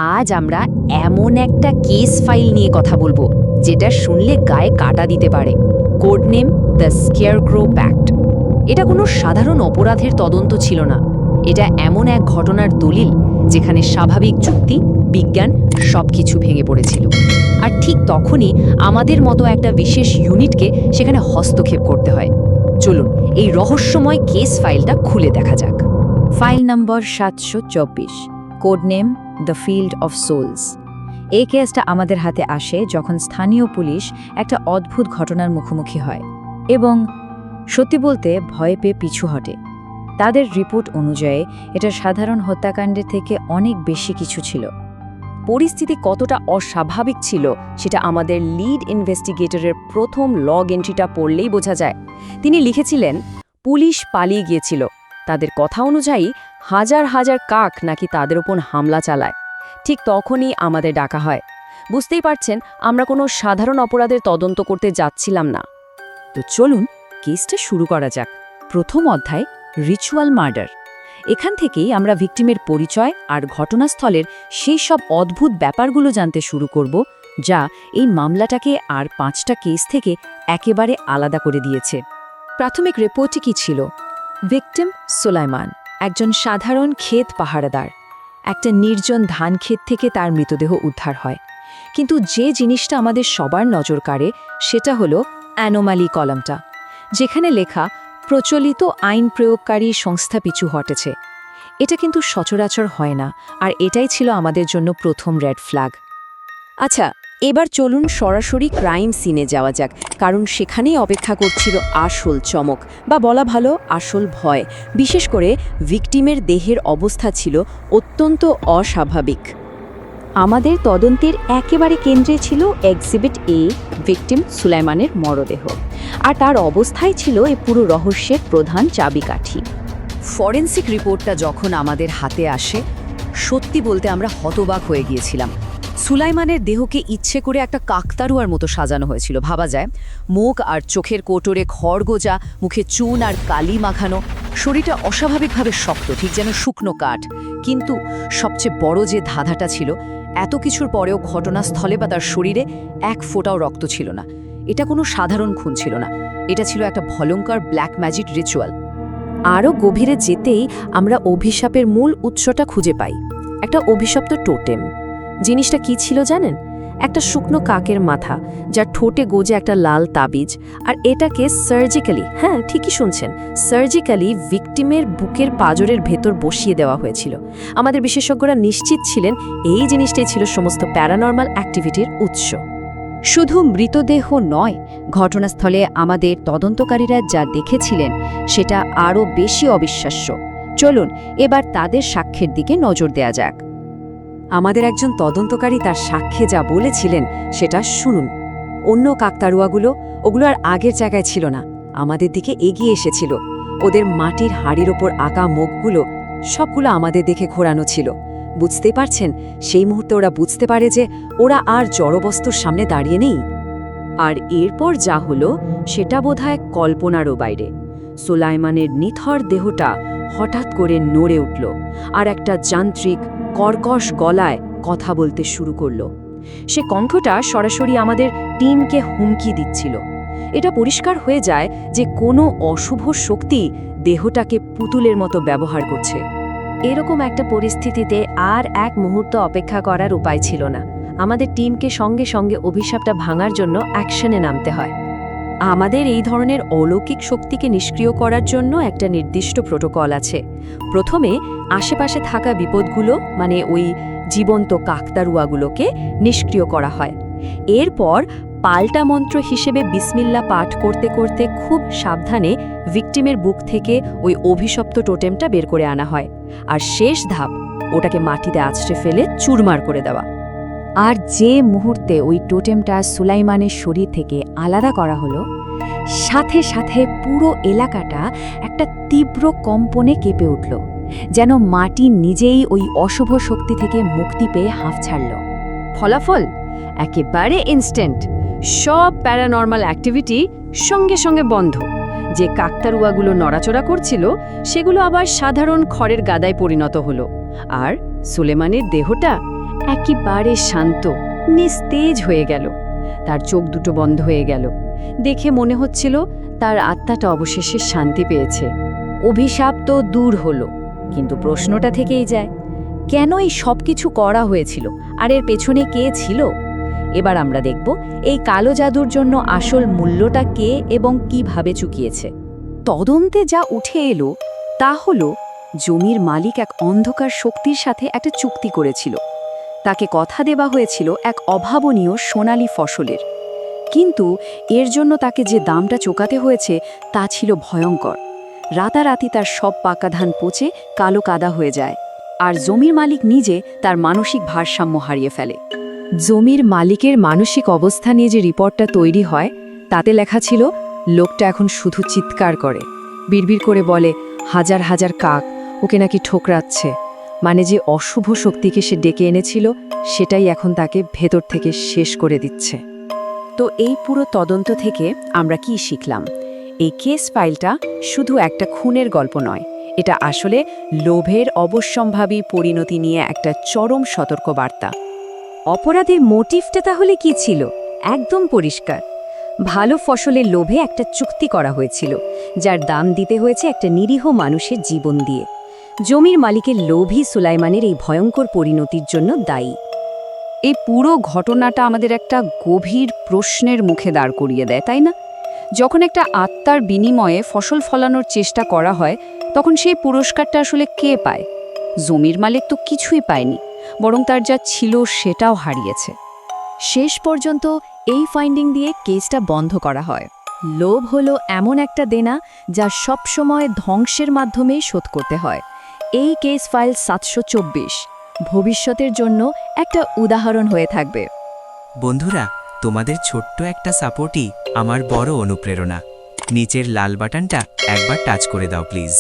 আজ আমরা এমন একটা কেস ফাইল নিয়ে কথা বলবো যেটা শুনলে গায়ে কাটা দিতে পারে। Code name the scarecrow pact. এটা কোনো সাধারণ অপরাধের তদন্ত ছিল না, এটা এমন এক ঘটনার দলিল যেখানে স্বাভাবিক যুক্তি, বিজ্ঞান সবকিছু ভেঙে পড়েছিল। আর ঠিক তখনই আমাদের মতো একটা বিশেষ ইউনিটকে সেখানে হস্তক্ষেপ করতে হয়। চলুন এই রহস্যময় কেস ফাইলটা খুলে দেখা যাক। File number 724, code name the field of souls. এই কেসটা আমাদের হাতে আসে যখন স্থানীয় পুলিশ একটা অদ্ভুত ঘটনার মুখোমুখি হয় এবং সত্যি বলতে ভয় পেয়ে পিছু হটে। তাদের রিপোর্ট অনুযায়ী এটা সাধারণ হত্যাকাণ্ডের থেকে অনেক বেশি কিছু ছিল। পরিস্থিতি কতটা অস্বাভাবিক ছিল সেটা আমাদের লিড ইনভেস্টিগেটরের প্রথম লগ এন্ট্রিটা পড়লেই বোঝা যায়। তিনি লিখেছিলেন, পুলিশ পালিয়ে গিয়েছিল। তাদের কথা অনুযায়ী হাজার হাজার কাক নাকি তাদের ওপর হামলা চালায়। ঠিক তখনই আমাদের ডাকা হয়। বুঝতেই পারছেন, আমরা কোনো সাধারণ অপরাধের তদন্ত করতে যাচ্ছিলাম না। তো চলুন কেসটা শুরু করা যাক। প্রথম অধ্যায়, রিচুয়াল মার্ডার। এখান থেকেই আমরা ভিকটিমের পরিচয় আর ঘটনাস্থলের সেই সব অদ্ভুত ব্যাপারগুলো জানতে শুরু করব যা এই মামলাটাকে আর 5টা কেস থেকে একেবারে আলাদা করে দিয়েছে। প্রাথমিক রিপোর্টটি কী ছিল? ভিকটিম সুলাইমান, একজন সাধারণ ক্ষেত পাহারাদার। একটা নির্জন ধান ক্ষেত থেকে তার মৃতদেহ উদ্ধার হয়। কিন্তু যে জিনিসটা আমাদের সবার নজর কাড়ে সেটা হলো অ্যানোমালি কলামটা, যেখানে লেখা প্রচলিত আইন প্রয়োগকারী সংস্থা পিছু হটেছে। এটা কিন্তু সচরাচর হয় না, আর এটাই ছিল আমাদের জন্য প্রথম রেড ফ্ল্যাগ। আচ্ছা, এবার চলুন সরাসরি ক্রাইম সিনে যাওয়া যাক, কারণ সেখানেই অপেক্ষা করছিল আসল চমক, বা বলা ভালো আসল ভয়। বিশেষ করে ভিকটিমের দেহের অবস্থা ছিল অত্যন্ত অস্বাভাবিক। আমাদের তদন্তের একেবারে কেন্দ্রে ছিল এক্সিবিট এ, ভিকটিম সুলাইমানের মরদেহ। আর তার অবস্থাই ছিল এই পুরো রহস্যের প্রধান চাবিকাঠি। ফরেনসিক রিপোর্টটা যখন আমাদের হাতে আসে, সত্যি বলতে আমরা হতবাক হয়ে গিয়েছিলাম। সুলাইমানের দেহকে ইচ্ছে করে একটা কাকতারুয়ার মতো সাজানো হয়েছিল, ভাবা যায়। মুখ আর চোখের কোটরে খড়গোজা, মুখে চুন আর কালি মাখানো, শরীরটা অস্বাভাবিকভাবে শক্ত, ঠিক যেন শুকনো কাঠ। কিন্তু সবচেয়ে বড় যে ধাঁধাটা ছিল, এত কিছুর পরেও ঘটনাস্থলে বা তার শরীরে এক ফোঁটাও রক্ত ছিল না। এটা কোনো সাধারণ খুন ছিল না, এটা ছিল একটা ভয়ঙ্কর ব্ল্যাক ম্যাজিক রিচুয়াল। আরও গভীরে যেতেই আমরা অভিশাপের মূল উৎসটা খুঁজে পাই, একটা অভিশপ্ত টোটেম। জিনিসটা কি ছিল জানেন? একটা শুকনো কাকের মাথা, যার ঠোঁটে গোজে একটা লাল তাবিজ, আর এটাকে সার্জিক্যালি, হ্যাঁ ঠিকই শুনছেন, সার্জিক্যালি ভিকটিমের বুকের পাঁজরের ভেতর বসিয়ে দেওয়া হয়েছিল। আমাদের বিশেষজ্ঞরা নিশ্চিত ছিলেন এই জিনিসটাই ছিল সমস্ত প্যারানর্মাল অ্যাক্টিভিটির উৎস। শুধু মৃতদেহ নয়, ঘটনাস্থলে আমাদের তদন্তকারীরা যা দেখেছিলেন সেটা আরও বেশি অবিশ্বাস্য। চলুন এবার তাদের সাক্ষ্যের দিকে নজর দেয়া যাক। আমাদের একজন তদন্তকারী তার সাক্ষ্যে যা বলেছিলেন সেটা শুনুন। অন্য কাকতারুয়াগুলো, ওগুলো আর আগের জায়গায় ছিল না, আমাদের দিকে এগিয়ে এসেছিল। ওদের মাটির হাড়ির ওপর আঁকা মুখগুলো সবগুলো আমাদের দেখে ঘোরানো ছিল। বুঝতে পারছেন, সেই মুহূর্তে ওরা বুঝতে পারে যে ওরা আর জড়বস্তুর সামনে দাঁড়িয়ে নেই। আর এরপর যা হলো সেটা বোধহয় কল্পনারও বাইরে। সুলাইমানের নিথর দেহটা হঠাৎ করে নড়ে উঠল, আর একটা যান্ত্রিক কর্কশ গলায় কথা বলতে শুরু করল। সে কণ্ঠটা সরাসরি আমাদের টিমকে হুমকি দিচ্ছিল। এটা পরিষ্কার হয়ে যায় যে কোনো অশুভ শক্তি দেহটাকে পুতুলের মতো ব্যবহার করছে। এরকম একটা পরিস্থিতিতে আর এক মুহূর্ত অপেক্ষা করার উপায় ছিল না। আমাদের টিমকে সঙ্গে সঙ্গে অভিশাপটা ভাঙার জন্য অ্যাকশনে নামতে হয়। আমাদের এই ধরনের অলৌকিক শক্তিকে নিষ্ক্রিয় করার জন্য একটা নির্দিষ্ট প্রোটোকল আছে। প্রথমে আশেপাশে থাকা বিপদগুলো, মানে ওই জীবন্ত কাকতারুয়াগুলোকে নিষ্ক্রিয় করা হয়। এরপর পাল্টা মন্ত্র হিসেবে বিসমিল্লাহ পাঠ করতে করতে খুব সাবধানে ভিকটিমের বুক থেকে ওই অভিশপ্ত টোটেমটা বের করে আনা হয়। আর শেষ ধাপ, ওটাকে মাটিতে আছড়ে ফেলে চুরমার করে দেওয়া। আর যে মুহূর্তে ওই টোটেমটা সুলাইমানের শরীর থেকে আলাদা করা হলো, সাথে সাথে পুরো এলাকাটা একটা তীব্র কম্পনে কেঁপে উঠল, যেন মাটি নিজেই ওই অশুভ শক্তি থেকে মুক্তি পেয়ে হাঁফ ছাড়ল। ফলাফল একেবারে ইনস্ট্যান্ট। সব প্যারানর্মাল অ্যাক্টিভিটি সঙ্গে সঙ্গে বন্ধ। যে কাকতারুয়াগুলো নড়াচড়া করছিল সেগুলো আবার সাধারণ খড়ের গাদায় পরিণত হলো। আর সুলেমানের দেহটা একেবারে শান্ত, নিস্তেজ হয়ে গেল। তার চোখ দুটো বন্ধ হয়ে গেল। দেখে মনে হচ্ছিল তার আত্মাটা অবশেষে শান্তি পেয়েছে। অভিশাপ তো দূর হলো, কিন্তু প্রশ্নটা থেকেই যায়, কেন এই সব কিছু করা হয়েছিল আর এর পেছনে কে ছিল? এবার আমরা দেখব এই কালো জাদুর জন্য আসল মূল্যটা কে এবং কিভাবে চুকিয়েছে। তদন্তে যা উঠে এলো তা হলো জমির মালিক এক অন্ধকার শক্তির সাথে একটা চুক্তি করেছিল। তাকে কথা দেওয়া হয়েছিল এক অভাবনীয় সোনালী ফসলের, কিন্তু এর জন্য তাকে যে দামটা চোকাতে হয়েছে তা ছিল ভয়ঙ্কর। রাতারাতি তার সব পাকা ধান পচে কালো কাদা হয়ে যায়, আর জমির মালিক নিজে তার মানসিক ভারসাম্য হারিয়ে ফেলে। জমির মালিকের মানসিক অবস্থা নিয়ে যে রিপোর্টটা তৈরি হয় তাতে লেখা ছিল, লোকটা এখন শুধু চিৎকার করে, বিড়বিড় করে বলে হাজার হাজার কাক ওকে নাকি ঠোকরাচ্ছে। মানে যে অশুভ শক্তিকে সে ডেকে এনেছিল সেটাই এখন তাকে ভেতর থেকে শেষ করে দিচ্ছে। তো এই পুরো তদন্ত থেকে আমরা কি শিখলাম? এই কেস ফাইলটা শুধু একটা খুনের গল্প নয়, এটা আসলে লোভের অবশ্যম্ভাবী পরিণতি নিয়ে একটা চরম সতর্কবার্তা। অপরাধের মোটিভটা তাহলে কি ছিল? একদম পরিষ্কার, ভালো ফসলের লোভে একটা চুক্তি করা হয়েছিল, যার দাম দিতে হয়েছে একটা নিরীহ মানুষের জীবন দিয়ে। জমির মালিকের লোভী সুলাইমানের এই ভয়ঙ্কর পরিণতির জন্য দায়ী। এই পুরো ঘটনাটা আমাদের একটা গভীর প্রশ্নের মুখে দাঁড় করিয়ে দেয়, তাই না? যখন একটা আত্মার বিনিময়ে ফসল ফলানোর চেষ্টা করা হয়, তখন সেই পুরস্কারটা আসলে কে পায়? জমির মালিক তো কিছুই পায়নি, বরং তার যা ছিল সেটাও হারিয়েছে। শেষ পর্যন্ত এই ফাইন্ডিং দিয়ে কেসটা বন্ধ করা হয়। লোভ হলো এমন একটা দেনা যা সবসময় ধ্বংসের মাধ্যমেই শোধ করতে হয়। এই কেস ফাইল 724 ভবিষ্যতের জন্য একটা উদাহরণ হয়ে থাকবে। বন্ধুরা, তোমাদের ছোট্ট একটা সাপোর্টই আমার বড় অনুপ্রেরণা। নিচের লাল বাটনটা একবার টাচ করে দাও প্লিজ।